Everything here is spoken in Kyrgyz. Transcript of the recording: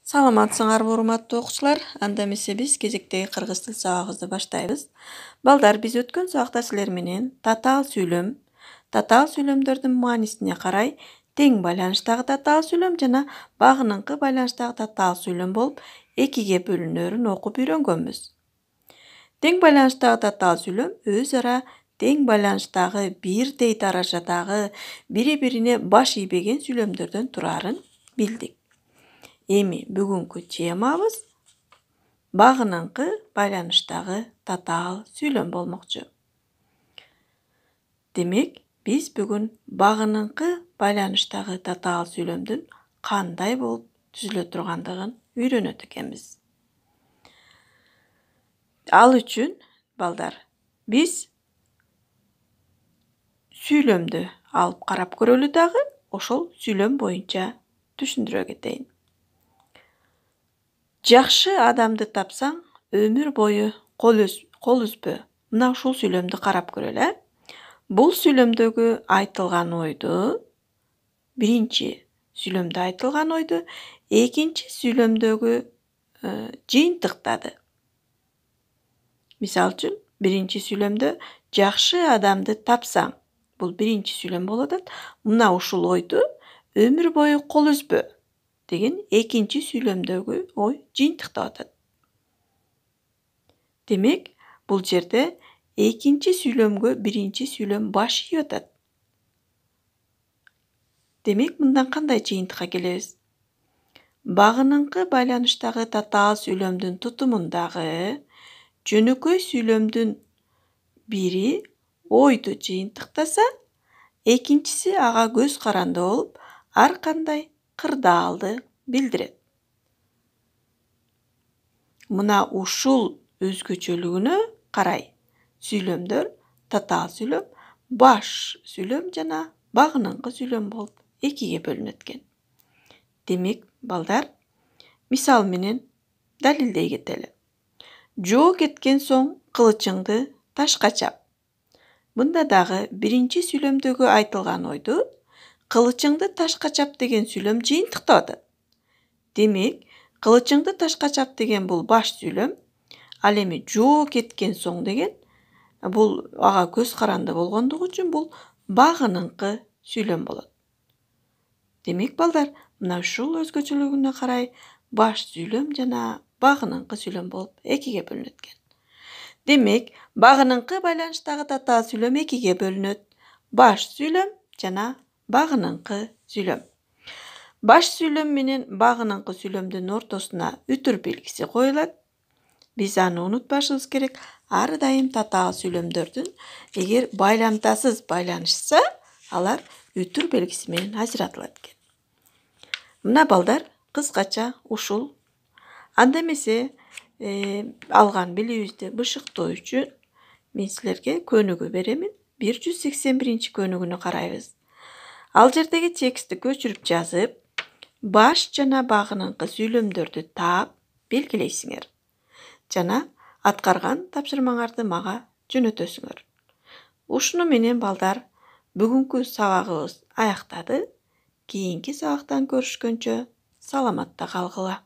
Саламатсыңарбы урматтуу окуучулар. Анда эмесе биз кезектеги кыргыз тил сабагыбызды баштайбыз. Балдар, биз өткөн сабакта силер менен татаал сүйлөмдөрдүн маанисине карай тең байланыштагы татаал сүйлөм жана багыныңкы байланыштагы татаал сүйлөм болуп экиге бөлүнөрүн окуп үйрөнгөнбүз. Тең байланыштагы татаал сүйлөм өз ара тең байланыштагы бирдей даражадагы бири-бирине баш ийбеген сүйлөмдөрдөн турарын билдик. Эми бүгүнкү темабыз багыныңкы байланыштагы татаал сүйлөм болмокчу. Демек, биз бүгүн багыныңкы байланыштагы татаал сүйлөмдүн кандай болуп түзүлө тургандыгын үйрөнөт экенбиз. Ал үчүн, балдар, биз сүйлөмдү алып карап көрөлү дагы, ошол сүйлөм боюнча түшүндүрө кетейин. Жакшы адамды тапсаң, өмүр бою кол үзбө. Мына ушул сүйлөмдү карап көрөлү. Бул сүйлөмдөгү айтылган ойду, биринчи сүйлөмдө айтылган ойду экинчи сүйлөмдөгү жыйынтыктады. Мисалы үчүн, биринчи сүйлөмдө жакшы адамды тапсаң, бул биринчи сүйлөм болуп атат. Мына ушул ойду өмүр бою кол үзбө деген экинчи сүйлөмдөгү ой жыйынтыктап атат. Демек, бул жерде экинчи сүйлөмгө биринчи сүйлөм баш ийип атат. Демек, мындан кандай жыйынтыкка келебиз? Багыныңкы байланыштагы татаал сүйлөмдүн тутумундагы жөнөкөй сүйлөмдүн бири ойду жыйынтыктаса, экинчиси ага көз каранды болуп, ар кандай кырдаалды билдирет. Мына ушул өзгөчөлүгүнө карай сүйлөмдөр татаал сүйлөм, баш сүйлөм жана багыныңкы сүйлөм болуп экиге бөлүнөт экен. Демек, балдар, мисал менен далилдей кетели. Жоо кеткен соң кылычыңды ташка чап. Мында дагы биринчи сүйлөмдөгү айтылган ойду кылычыңды ташка чап деген сүйлөм жыйынтыктап атат. Демек, кылычыңды ташка чап деген бул баш сүйлөм, ал эми жоо кеткен соң деген бул ага көз каранды болгондугу үчүн бул багыныңкы сүйлөм болот. Демек, балдар, мына ушул өзгөчөлүгүнө карай баш сүйлөм жана багыныңкы сүйлөм болуп экиге бөлүнөт экен. Демек, багыныңкы байланыштагы татаал сүйлөм экиге бөлүнөт. Баш сүйлөм жана багыныңкы сүйлөм. Баш сүйлөм менен багыныңкы сүйлөмдүн ортосуна үтүр белгиси коюлат. Биз аны унутпашыбыз керек. Ар дайым татаал сүйлөмдөрдүн эгер байламтасыз байланышса, алар үтүр белгиси менен ажыратылат экен. Мына, балдар, кыскача ушул. Анда эмесе алган билимибизди бышыктоо үчүн мен силерге көнүгүү беремин. 181 көнүгүүнү карайбыз. Ал жердеги текстти көчүрүп жазып, баш жана багыныңкы сүйлөмдөрдү таап белгилейсиңер. Жана аткарган тапшырмаңарды мага жөнөтөсүңөр. Ушуну менен, балдар, бүгүнкү сабагыбыз аяктады. Кийинки сабактан көрүшкөнчө саламатта калгыла.